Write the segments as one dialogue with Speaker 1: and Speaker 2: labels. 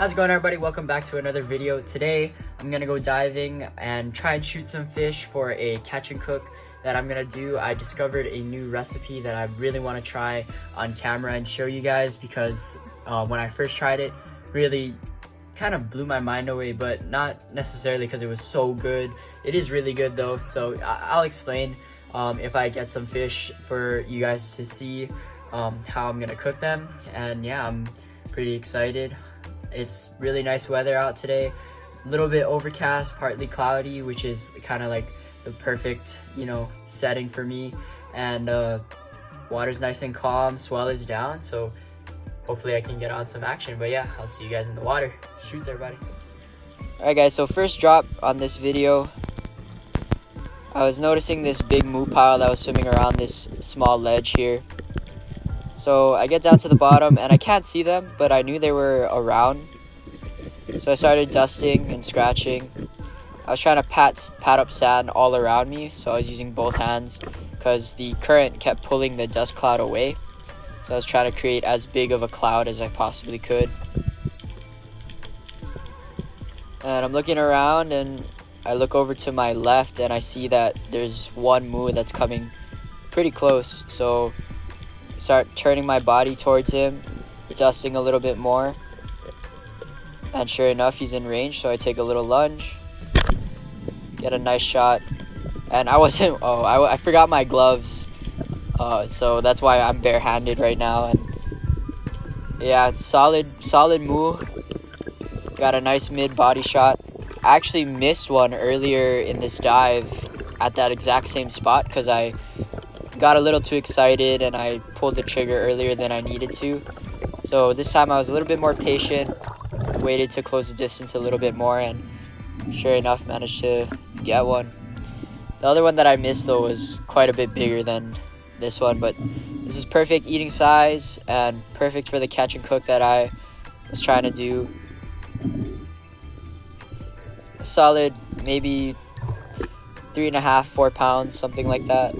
Speaker 1: How's it going, everybody? Welcome back to another video. Today I'm gonna go diving and try and shoot some fish for a catch and cook that I'm gonna do. I discovered a new recipe that I really want to try on camera and show you guys, because when I first tried it, really kind of blew my mind away, but not necessarily because it was so good. It is really good though, so I'll explain if I get some fish for you guys to see how I'm gonna cook them. And yeah, I'm pretty excited. It's really nice weather out today, a little bit overcast, partly cloudy, which is kind of like the perfect, setting for me. And water's nice and calm, swell is down, so hopefully I can get on some action. But yeah, I'll see you guys in the water. Shoots, everybody. Alright guys, so first drop on this video, I was noticing this big moo pile that was swimming around this small ledge here. So I get down to the bottom and I can't see them, but I knew they were around. So I started dusting and scratching. I was trying to pat up sand all around me, so I was using both hands because the current kept pulling the dust cloud away. So I was trying to create as big of a cloud as I possibly could. And I'm looking around and I look over to my left and I see that there's one moo that's coming pretty close. So start turning my body towards him, dusting a little bit more, and sure enough, he's in range. So I take a little lunge, get a nice shot, and I forgot my gloves, so that's why I'm barehanded right now. And yeah, it's solid moo. Got a nice mid body shot. I actually missed one earlier in this dive at that exact same spot because I got a little too excited and I pulled the trigger earlier than I needed to. So this time I was a little bit more patient, waited to close the distance a little bit more, and sure enough managed to get one. The other one that I missed though was quite a bit bigger than this one, but this is perfect eating size and perfect for the catch and cook that I was trying to do. A solid maybe 3.5, 4 pounds, something like that.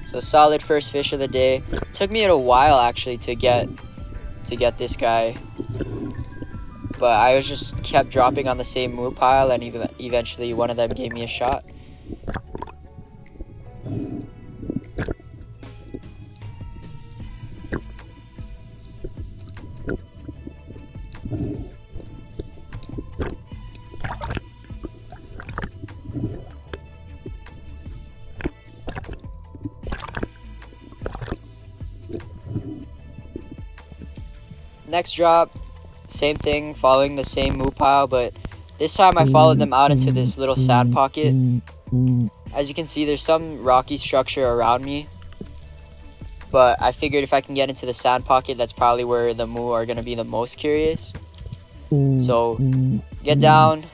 Speaker 1: So solid first fish of the day. Took me a while actually to get this guy, but I just kept dropping on the same moo pile, and eventually one of them gave me a shot. Next drop, same thing, following the same moo pile, but this time I followed them out into this little sand pocket. As you can see, there's some rocky structure around me, but I figured if I can get into the sand pocket, that's probably where the moo are going to be the most curious. So get down,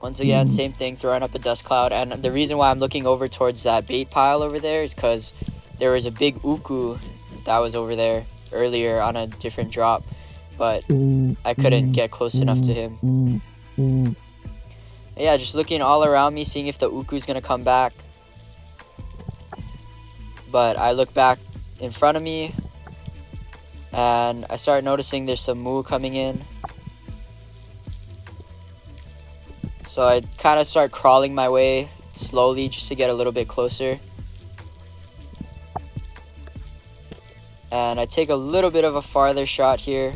Speaker 1: once again, same thing, throwing up a dust cloud. And the reason why I'm looking over towards that bait pile over there is because there was a big uku that was over there earlier on a different drop, but I couldn't get close enough to him. Yeah, just looking all around me, seeing if the uku's gonna come back. But I look back in front of me and I start noticing there's some moo coming in. So I kind of start crawling my way slowly just to get a little bit closer. And I take a little bit of a farther shot here.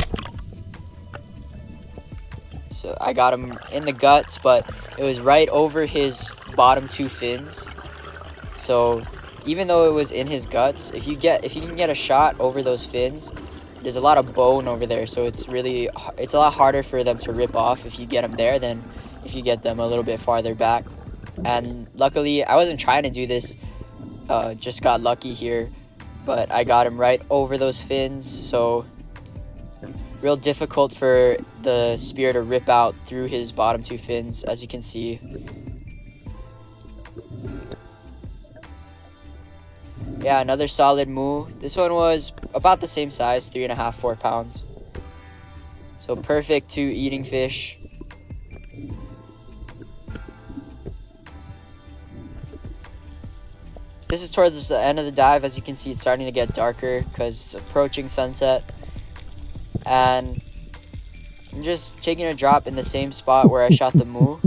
Speaker 1: So I got him in the guts, but it was right over his bottom two fins. So even though it was in his guts, if you can get a shot over those fins, there's a lot of bone over there. So it's a lot harder for them to rip off if you get them there than if you get them a little bit farther back. And luckily, I wasn't trying to do this, just got lucky here. But I got him right over those fins, so real difficult for the spear to rip out through his bottom two fins, as you can see. Yeah, another solid moo. This one was about the same size, 3.5, 4 pounds. So perfect to eating fish. This is towards the end of the dive. As you can see, it's starting to get darker because it's approaching sunset. and I'm just taking a drop in the same spot where I shot the moo,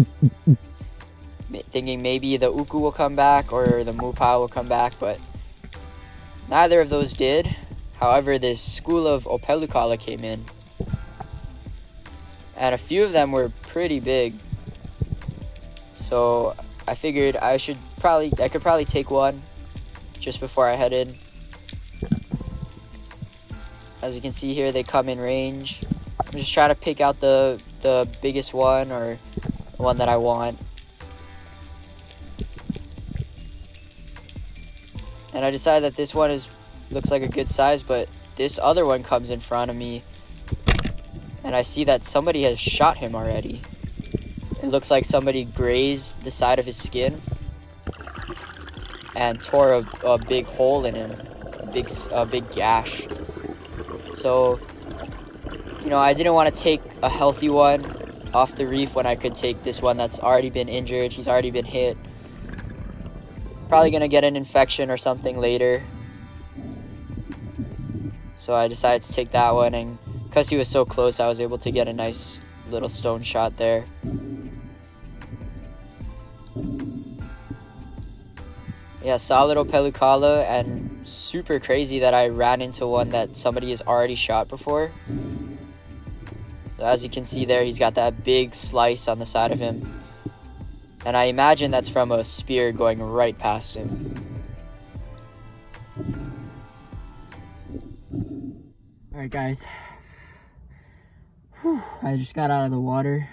Speaker 1: thinking maybe the uku will come back or the moo pile will come back, but neither of those did. However, this school of opelukala came in, and a few of them were pretty big. So I figured I could probably take one just before I head in. As you can see here, they come in range. I'm just trying to pick out the biggest one, or the one that I want. And I decided that this one looks like a good size, but this other one comes in front of me, and I see that somebody has shot him already. It looks like somebody grazed the side of his skin and tore a big hole in him, a big gash. So, you know, I didn't want to take a healthy one off the reef when I could take this one that's already been injured. He's already been hit. Probably gonna get an infection or something later. So I decided to take that one, and because he was so close, I was able to get a nice little stone shot there. Yeah, solid opelukala, and super crazy that I ran into one that somebody has already shot before. So as you can see there, he's got that big slice on the side of him. And I imagine that's from a spear going right past him. Alright guys, I just got out of the water.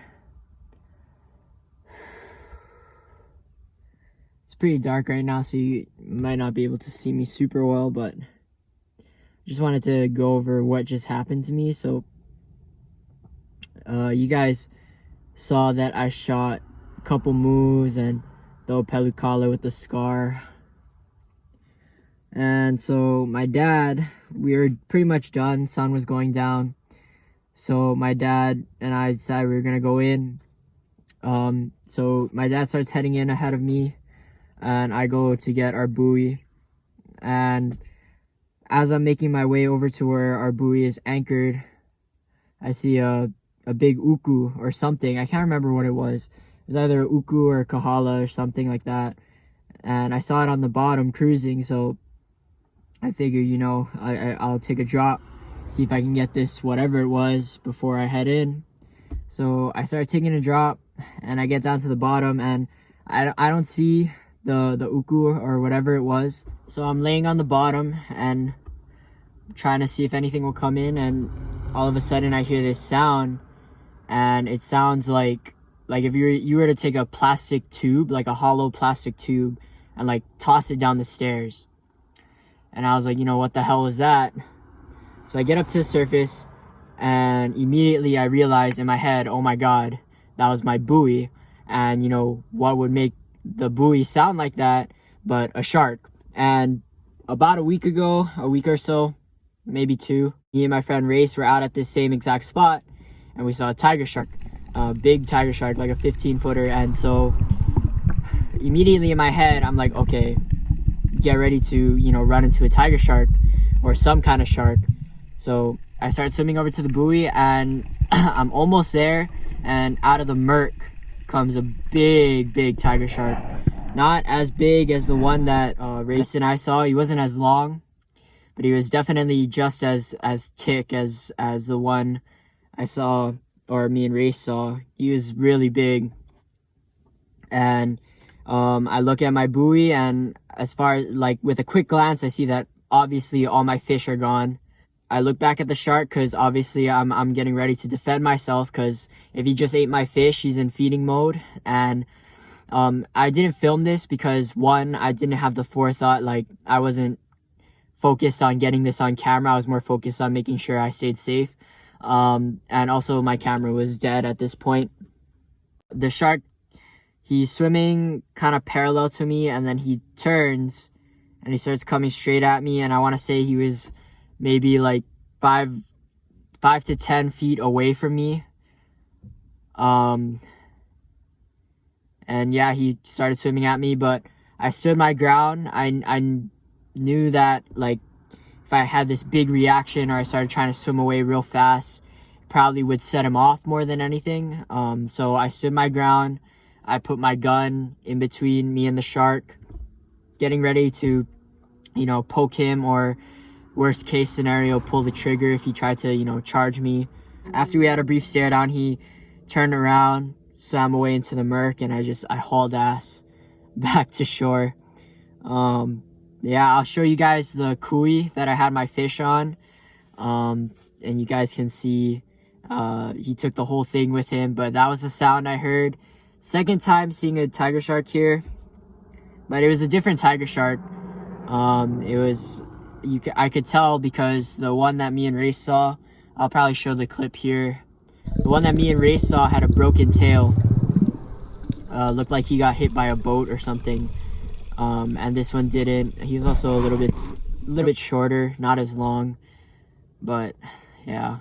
Speaker 1: It's pretty dark right now, so you might not be able to see me super well, but just wanted to go over what just happened to me. So you guys saw that I shot a couple moves and the opelukala with the scar. And so my dad, we were pretty much done. Sun was going down. So my dad and I decided we were going to go in. So my dad starts heading in ahead of me, and I go to get our buoy. And as I'm making my way over to where our buoy is anchored, I see a big uku or something. I can't remember what it was. It was either a uku or a kahala or something like that. And I saw it on the bottom cruising, so I figured, you know, I'll take a drop, see if I can get this whatever it was before I head in. So I started taking a drop, and I get down to the bottom, and I don't see the uku or whatever it was. So I'm laying on the bottom and trying to see if anything will come in, and all of a sudden I hear this sound, and it sounds like if you were to take a plastic tube, like a hollow plastic tube, and like toss it down the stairs. And I was like, you know, what the hell is that? So I get up to the surface, and immediately I realized in my head, oh my god, that was my buoy. And you know, what would make the buoy sound like that but a shark? And about a week or so, maybe two, me and my friend Race were out at this same exact spot, and we saw a tiger shark, a big tiger shark, like a 15-footer. And so immediately in my head, I'm like, okay, get ready to, you know, run into a tiger shark or some kind of shark. So I start swimming over to the buoy, and I'm almost there, and out of the murk comes a big tiger shark. Not as big as the one that Race and I saw. He wasn't as long, but he was definitely just as thick as the one I saw, or me and Race saw. He was really big. And I look at my buoy, and as far as, like, with a quick glance, I see that obviously all my fish are gone. I look back at the shark, because obviously I'm getting ready to defend myself, because if he just ate my fish, he's in feeding mode. And I didn't film this because, one, I didn't have the forethought. Like, I wasn't focused on getting this on camera. I was more focused on making sure I stayed safe. And also my camera was dead at this point. The shark, he's swimming kind of parallel to me, and then he turns and he starts coming straight at me. And I want to say he was maybe like 5 to 10 feet away from me. And yeah, he started swimming at me, but I stood my ground. I knew that, like, if I had this big reaction or I started trying to swim away real fast, probably would set him off more than anything. So I stood my ground. I put my gun in between me and the shark, getting ready to, you know, poke him, or worst case scenario, pull the trigger if he tried to, you know, charge me. After we had a brief stare down, he turned around, swam away into the murk, and I hauled ass back to shore. Yeah, I'll show you guys the kui that I had my fish on, and you guys can see he took the whole thing with him, but that was the sound I heard. Second time seeing a tiger shark here, but it was a different tiger shark. I could tell because the one that me and Ray saw, I'll probably show the clip here. The one that me and Ray saw had a broken tail. Looked like he got hit by a boat or something. And this one didn't. He was also a little bit shorter, not as long. But yeah,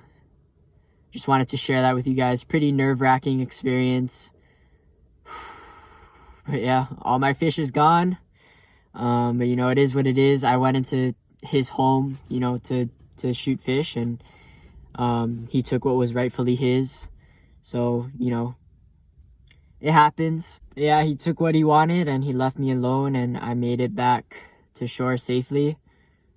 Speaker 1: just wanted to share that with you guys. Pretty nerve-wracking experience. But yeah, all my fish is gone. But you know, it is what it is. I went into his home, you know, to shoot fish, and he took what was rightfully his. So, you know, it happens. Yeah, he took what he wanted and he left me alone, and I made it back to shore safely.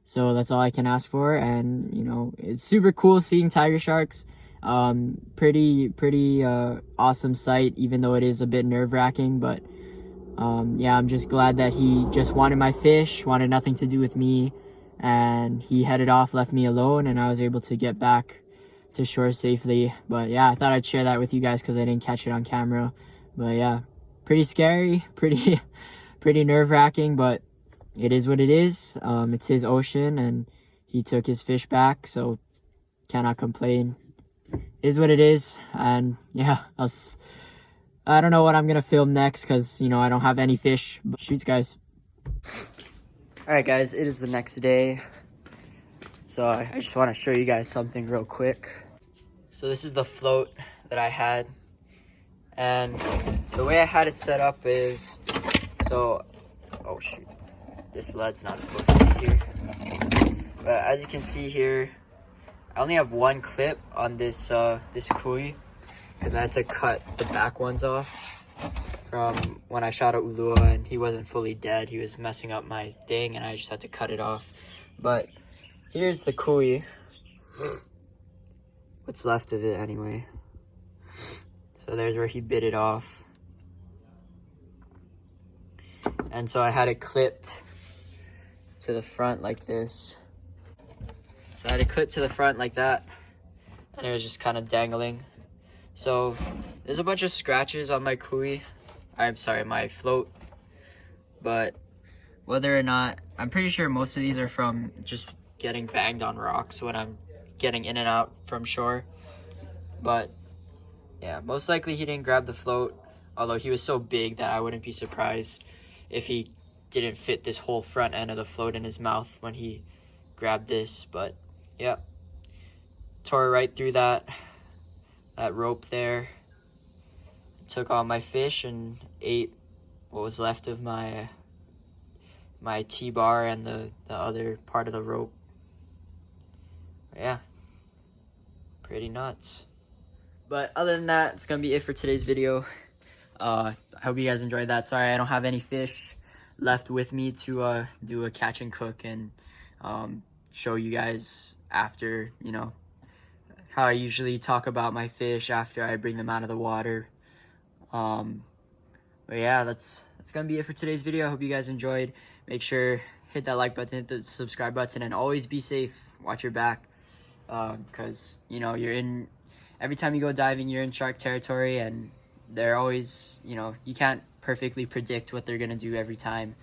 Speaker 1: So that's all I can ask for. And you know, it's super cool seeing tiger sharks. Pretty awesome sight, even though it is a bit nerve-wracking. But yeah, I'm just glad that he just wanted my fish, wanted nothing to do with me, and he headed off, left me alone, and I was able to get back to shore safely. But yeah, I thought I'd share that with you guys because I didn't catch it on camera. But yeah, pretty scary, pretty nerve-wracking, but it is what it is. It's his ocean and he took his fish back, so cannot complain. Is what it is. And yeah, I don't know what I'm gonna film next because, you know, I don't have any fish. But shoots, guys. Alright guys, it is the next day. So I just want to show you guys something real quick. So this is the float that I had. And the way I had it set up is, so, oh shoot, this lead's not supposed to be here. But as you can see here, I only have one clip on this this kui, because I had to cut the back ones off from when I shot at Ulua, and he wasn't fully dead. He was messing up my thing, and I just had to cut it off. But here's the kui, what's left of it anyway. So there's where he bit it off. And so I had it clipped to the front like this. So I had it clipped to the front like that, and it was just kind of dangling. So there's a bunch of scratches on my kui. I'm sorry, my float. But whether or not, I'm pretty sure most of these are from just getting banged on rocks when I'm getting in and out from shore. But yeah, most likely he didn't grab the float, although he was so big that I wouldn't be surprised if he didn't fit this whole front end of the float in his mouth when he grabbed this. But yeah, tore right through that rope there, took all my fish and ate what was left of my T-bar and the other part of the rope. But yeah, pretty nuts. But other than that, it's gonna be it for today's video. I hope you guys enjoyed that. Sorry I don't have any fish left with me to do a catch and cook and show you guys after, you know, how I usually talk about my fish after I bring them out of the water. But yeah, that's gonna be it for today's video. I hope you guys enjoyed. Make sure hit that like button, hit the subscribe button, and always be safe. Watch your back, because you know, every time you go diving, you're in shark territory, and they're always, you know, you can't perfectly predict what they're gonna do every time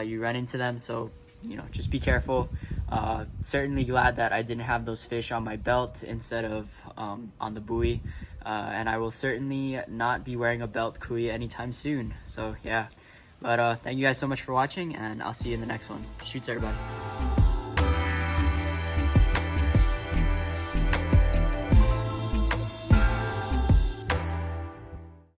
Speaker 1: you run into them. So, you know, just be careful. Certainly glad that I didn't have those fish on my belt instead of on the buoy. And I will certainly not be wearing a belt kui anytime soon. So yeah, but thank you guys so much for watching, and I'll see you in the next one. Shoots, everybody.